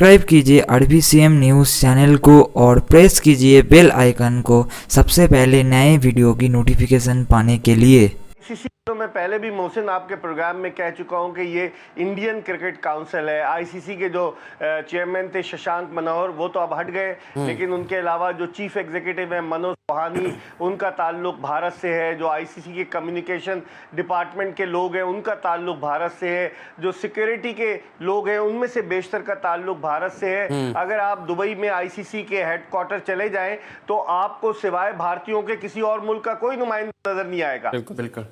Subscribe कीजिए आरबीसीएम news channel को और प्रेस कीजिए बेल आइकन को सबसे पहले नए वीडियो की नोटिफिकेशन पाने के लिए। आईसीसी तो मैं पहले भी मोहसिन आपके प्रोग्राम में कह चुका हूं कि ये इंडियन क्रिकेट काउंसिल है। आईसीसी के जो चेयरमैन थे शशांक मनोहर, वो तो अब हट गए, लेकिन उनके अलावा जो चीफ एग्जीक्यूटिव है मनोज चौहानी, उनका ताल्लुक भारत से है। जो आईसीसी के कम्युनिकेशन डिपार्टमेंट के लोग हैं, उनका ताल्लुक भारत से है। जो सिक्योरिटी के लोग हैं, उनमें से बेशतर का ताल्लुक भारत से है। अगर आप दुबई में आईसीसी के हेडक्वार्टर चले जाएं तो आपको सिवाय भारतीयों के किसी और मुल्क का कोई नुमाइंदा नजर नहीं आएगा। बिल्कुल बिल्कुल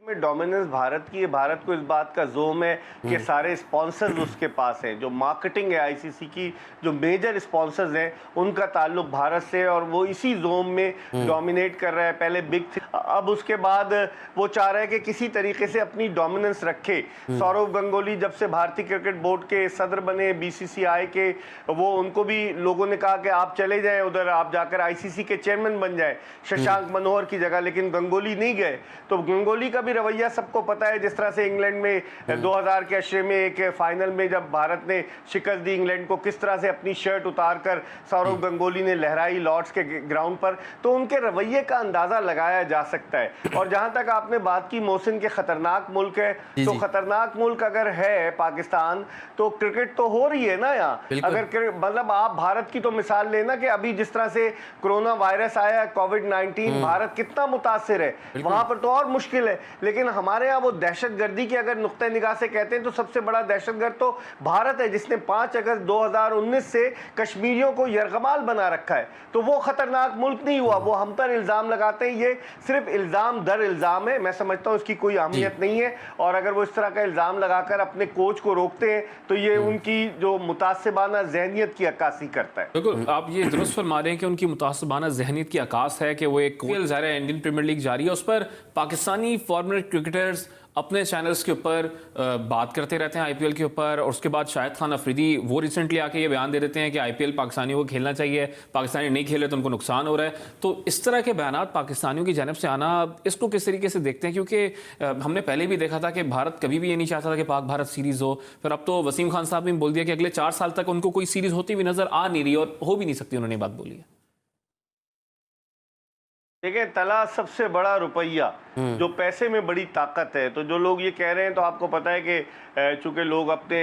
में डोमिनेंस भारत की है। भारत को इस बात का जोम है कि सारे स्पॉन्सर्स उसके पास हैं। जो मार्केटिंग है आईसीसी की, जो मेजर स्पॉन्सर्स हैं, उनका ताल्लुक भारत से है और वो इसी जोम में डोमिनेट कर रहा है। पहले बिग थ्री, अब उसके बाद वो चाह रहा है कि किसी तरीके से अपनी डोमिनेंस रखे। सौरव गंगोली जब से भारतीय क्रिकेट बोर्ड के सदर बने, बीसीसीआई के, वो उनको भी लोगों ने कहा कि आप चले जाएं उधर, आप जाकर आईसीसी के चेयरमैन बन जाएं शशांक मनोहर की जगह, लेकिन गंगोली नहीं गए। तो गंगोली का भी रवैया सबको पता है। जिस तरह से इंग्लैंड में 2000 के अशरे में एक फाइनल में जब भारत ने शिकस्त दी इंग्लैंड को, किस तरह से अपनी शर्ट उतारकर सौरव गंगोली ने लहराई लॉर्ड्स के ग्राउंड पर, तो उनके रवैये का अंदाजा लगाया जा सकता है। और जहां तक आपने बात की मोहसिन के खतरनाक मुल्क है, तो खतरनाक मुल्क अगर है पाकिस्तान, तो क्रिकेट तो हो रही है ना यहाँ। अगर मतलब आप भारत की तो मिसाल लेना कि अभी जिस तरह से कोरोना वायरस आया, कोविड-19, भारत कितना मुतासिर है, वहां पर तो और मुश्किल है। लेकिन हमारे यहाँ वो दहशतगर्दी की अगर नुक्ते निगाह से कहते हैं तो सबसे बड़ा दहशतगर्द तो भारत है, जिसने 5 अगस्त 2019 से कश्मीरियों को यरगमाल बना रखा है। तो वो खतरनाक मुल्क नहीं हुआ। वो हम पर इल्जाम लगाते हैं, ये सिर्फ इल्जाम दर इल्जाम है। मैं समझता हूँ इसकी कोई अहमियत नहीं है। और अगर वो इस तरह का इल्जाम लगाकर अपने कोच को रोकते हैं तो ये उनकी जो मुतासिबाना जहनियत की अक्कासी करता है। बिल्कुल, आप ये दुरुस्त फरमा रहे हैं कि उनकी मुतासिबाना जहनियत की अक्कास है कि वो एक इंडियन प्रीमियर लीग जारी है, उस पर पाकिस्तानी फॉर्मर क्रिकेटर्स अपने चैनल्स के ऊपर बात करते रहते हैं आईपीएल के ऊपर। और उसके बाद शाहिद खान अफरीदी वो रिसेंटली आके ये बयान दे देते हैं कि आईपीएल पाकिस्तानियों को खेलना चाहिए, पाकिस्तानी नहीं खेले तो उनको नुकसान हो रहा है। तो इस तरह के बयानात पाकिस्तानियों की जानिब से आना, इसको किस तरीके से देखते हैं? क्योंकि हमने पहले भी देखा था कि भारत कभी भी ये नहीं चाहता था कि पाक भारत सीरीज़ हो। फिर अब तो वसीम खान साहब ने बोल दिया कि अगले 4 साल तक उनको कोई सीरीज़ होती हुई नजर आ नहीं रही और हो भी नहीं सकती। उन्होंने बात बोली है। देखिए, तला सबसे बड़ा रुपया, जो पैसे में बड़ी ताकत है। तो जो लोग ये कह रहे हैं, तो आपको पता है कि चूंकि लोग अपने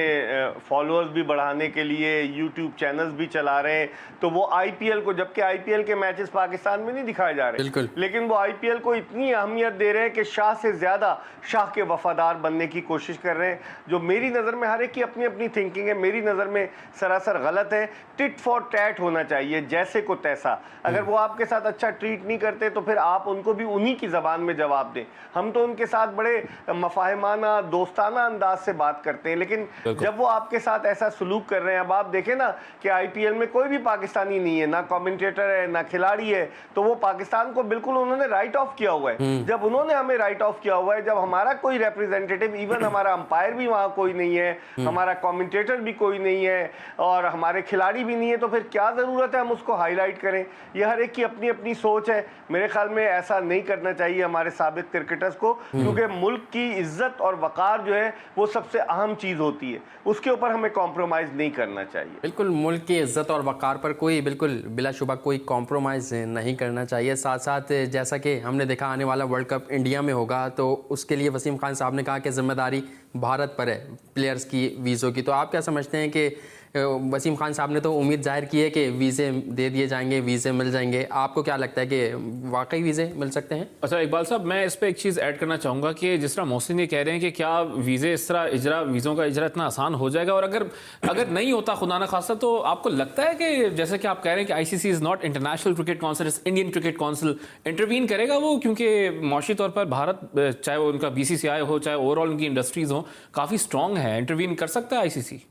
फॉलोअर्स भी बढ़ाने के लिए यूट्यूब चैनल्स भी चला रहे हैं, तो वो आईपीएल को, जबकि आईपीएल के मैचेस पाकिस्तान में नहीं दिखाए जा रहे, लेकिन वो आईपीएल को इतनी अहमियत दे रहे हैं कि शाह से ज्यादा शाह के वफादार बनने की कोशिश कर रहे हैं। जो मेरी नज़र में, हर एक की अपनी अपनी थिंकिंग है, मेरी नज़र में सरासर गलत है। टिट फॉर टैट होना चाहिए, जैसे को तैसा। अगर वो आपके साथ अच्छा ट्रीट नहीं करते तो फिर आप उनको भी उन्हीं की ज़बान में जवाब दें। हम तो उनके साथ बड़े मफाहिमाना दोस्ताना अंदाज से बात करते हैं, लेकिन जब वो आपके साथ ऐसा सलूक कर रहे हैं, अब आप देखें ना कि आईपीएल में कोई भी पाकिस्तानी नहीं है, ना कमेंटेटर है, ना खिलाड़ी है, तो वो पाकिस्तान को बिल्कुल उन्होंने राइट ऑफ किया हुआ है। जब उन्होंने हमें राइट ऑफ किया हुआ है, जब हमारा कोई रिप्रेजेंटेटिव, इवन हमारा अंपायर भी वहाँ कोई नहीं है, हमारा कमेंटेटर भी कोई नहीं है और हमारे खिलाड़ी भी नहीं है, तो फिर क्या ज़रूरत है हम उसको हाईलाइट करें? ये हर एक की अपनी अपनी सोच है। मेरे ख्याल में ऐसा नहीं करना चाहिए हमारे साबिक क्रिकेटर्स को, क्योंकि मुल्क की इज्जत और वकार जो है वो सबसे अहम चीज होती है, उसके ऊपर हमें कॉम्प्रोमाइज नहीं करना चाहिए। बिल्कुल, मुल्क की इज्जत और वकार पर कोई बिल्कुल बिलाशुबा कोई कॉम्प्रोमाइज नहीं करना चाहिए। साथ साथ जैसा कि हमने देखा आने वाला वर्ल्ड कप इंडिया में होगा, तो उसके लिए वसीम खान साहब ने कहा कि जिम्मेदारी भारत पर है प्लेयर्स की वीज़ों की। तो आप क्या समझते हैं कि वसीम खान साहब ने तो उम्मीद जाहिर की है कि वीज़े दे दिए जाएंगे, वीज़े मिल जाएंगे, आपको क्या लगता है कि वाकई वीज़े मिल सकते हैं? अच्छा इकबाल साहब, मैं इस पर एक चीज़ ऐड करना चाहूँगा कि जिस तरह मोहसिन ये कह रहे हैं कि क्या वीज़े इस तरह वीज़ों का इजरा इतना आसान हो जाएगा, और अगर नहीं होता खुदा ना खास्ता, तो आपको लगता है कि जैसे कि आप कह रहे हैं कि ICC is not international cricket council, Indian cricket council, intervene करेगा वो? क्योंकि मौशी तौर पर भारत, चाहे वो उनका बीसीसीआई हो, चाहे ओवरऑल उनकी इंडस्ट्रीज़ हो, काफ़ी स्ट्रॉन्ग है, इंटरवीन कर सकता है आईसीसी?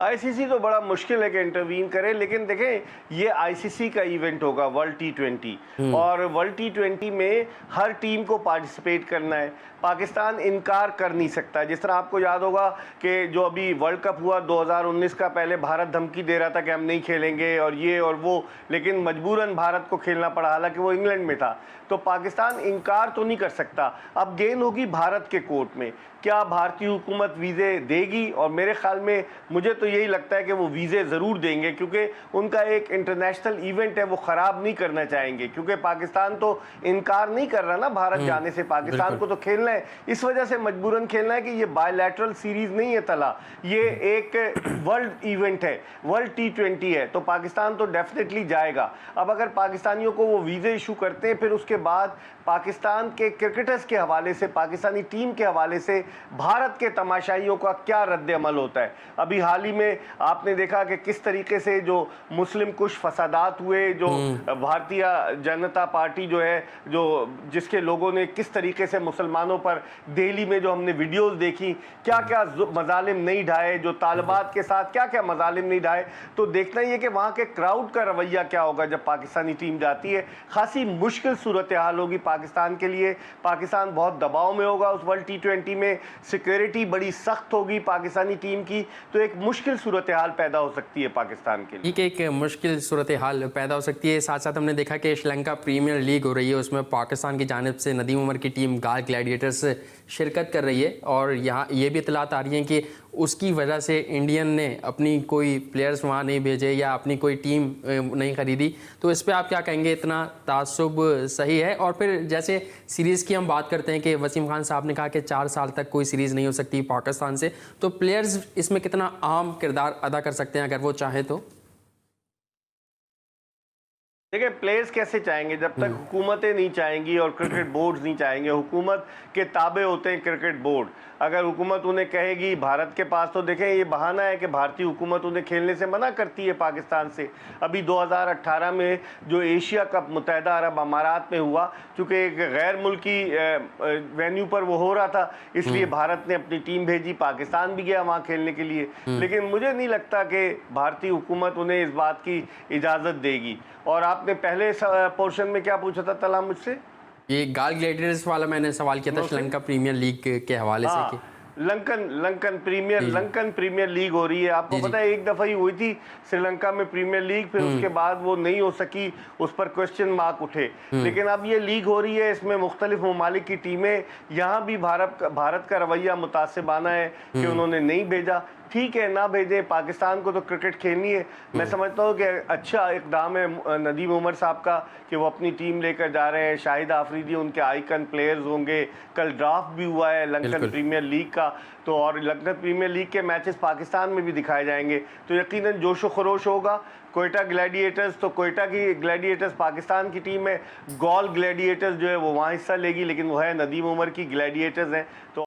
आईसीसी तो बड़ा मुश्किल है कि इंटरवीन करे, लेकिन देखें ये आईसीसी का इवेंट होगा वर्ल्ड टी20, और वर्ल्ड टी20 में हर टीम को पार्टिसिपेट करना है। पाकिस्तान इनकार कर नहीं सकता। जिस तरह आपको याद होगा कि जो अभी वर्ल्ड कप हुआ 2019 का, पहले भारत धमकी दे रहा था कि हम नहीं खेलेंगे और ये और वो, लेकिन मजबूरन भारत को खेलना पड़ा, हालांकि वो इंग्लैंड में था। तो पाकिस्तान इनकार तो नहीं कर सकता। अब गेंद होगी भारत के कोर्ट में। क्या भारतीय हुकूमत वीज़े देगी? और मेरे ख्याल में मुझे तो यही लगता है कि वो वीज़े ज़रूर देंगे, क्योंकि उनका एक इंटरनेशनल इवेंट है, वो ख़राब नहीं करना चाहेंगे। क्योंकि पाकिस्तान तो इनकार नहीं कर रहा ना भारत जाने से, पाकिस्तान को तो खेलना है, इस वजह से मजबूरन खेलना है कि ये बायलैटरल सीरीज़ नहीं है तला, ये एक वर्ल्ड इवेंट है, वर्ल्ड T20 है, तो पाकिस्तान तो डेफिनेटली जाएगा। अब अगर पाकिस्तानियों को वो वीज़े इशू करते हैं, फिर उसके बाद पाकिस्तान के क्रिकेटर्स के हवाले से, पाकिस्तानी टीम के हवाले से भारत के तमाशाइयों का क्या रद्द अमल होता है। अभी हाल ही में आपने देखा कि किस तरीके से जो मुस्लिम कुछ फसादात हुए, जो भारतीय जनता पार्टी जो है, जो जिसके लोगों ने किस तरीके से मुसलमानों पर दिल्ली में जो हमने वीडियोस देखी, क्या क्या मजालिम नहीं ढाए, जो तालिबात के साथ क्या क्या मजालिम नहीं ढाए। तो देखना ही है कि वहाँ के क्राउड का रवैया क्या होगा जब पाकिस्तानी टीम जाती है। खासी मुश्किल सूरत हाल होगी पाकिस्तान के लिए, पाकिस्तान बहुत दबाव में होगा उस वर्ल्ड T20 में, सिक्योरिटी बड़ी सख्त होगी पाकिस्तानी टीम की, तो एक मुश्किल सूरत हाल पैदा हो सकती है पाकिस्तान के लिए। एक मुश्किल सूरत हाल पैदा हो सकती है। साथ साथ हमने देखा कि श्रीलंका प्रीमियर लीग हो रही है, उसमें पाकिस्तान की जानिब से नदीम उमर की टीम गाल ग्लैडिएटर्स शिरकत कर रही है, और यहाँ ये भी इतलात आ रही हैं कि उसकी वजह से इंडियन ने अपनी कोई प्लेयर्स वहाँ नहीं भेजे या अपनी कोई टीम नहीं खरीदी। तो इस पर आप क्या कहेंगे, इतना तासुब सही है? और फिर जैसे सीरीज़ की हम बात करते हैं कि वसीम खान साहब ने कहा कि 4 साल तक कोई सीरीज़ नहीं हो सकती पाकिस्तान से, तो प्लेयर्स इसमें कितना अहम किरदार अदा कर सकते हैं अगर वो चाहें तो? देखिए, प्लेयर्स कैसे चाहेंगे जब तक हुकूमतें नहीं चाहेंगी और क्रिकेट बोर्ड्स नहीं चाहेंगे। हुकूमत के ताबे होते हैं क्रिकेट बोर्ड। अगर हुकूमत उन्हें कहेगी, भारत के पास तो देखें ये बहाना है कि भारतीय हुकूमत उन्हें खेलने से मना करती है पाकिस्तान से। अभी 2018 में जो एशिया कप मुत्तहिदा अरब अमारात में हुआ, चूँकि एक गैर मुल्की वेन्यू पर वो हो रहा था, इसलिए भारत ने अपनी टीम भेजी, पाकिस्तान भी गया वहाँ खेलने के लिए। लेकिन मुझे नहीं लगता कि भारतीय हुकूमत उन्हें इस बात की इजाज़त देगी। और आपने पहले पोर्शन में क्या पूछा था तला मुझसे? ये गाल ग्लैडिएटर्स वाला मैंने सवाल किया था श्रीलंका प्रीमियर लीग के हवाले से कि लंकन प्रीमियर लीग हो रही है। आपको पता है एक दफ़ा ही हुई थी श्रीलंका में प्रीमियर लीग, फिर उसके बाद वो नहीं हो सकी, उस पर क्वेश्चन मार्क उठे। लेकिन अब ये लीग हो रही है, इसमें मुख्तलिफ ममालिक की टीमें, यहाँ भी भारत का रवैया मुतासिबाना है कि उन्होंने नहीं भेजा। ठीक है, ना भेजे, पाकिस्तान को तो क्रिकेट खेलनी है। मैं समझता हूँ कि अच्छा इक़दाम है नदीम उमर साहब का कि वो अपनी टीम लेकर जा रहे हैं। शाहिद आफरीदी उनके आइकन प्लेयर्स होंगे। कल ड्राफ्ट भी हुआ है लंकन प्रीमियर लीग का, तो और लंकन प्रीमियर लीग के मैचेस पाकिस्तान में भी दिखाए जाएंगे, तो यकीनन जोशो खरोश होगा। कोयटा ग्लैडिएटर्स, तो कोयटा की ग्लैडिएटर्स पाकिस्तान की टीम है। गॉल ग्लैडिएटर्स जो है वो वहाँ हिस्सा लेगी, लेकिन वो है नदीम उमर की ग्लैडिएटर्स हैं। तो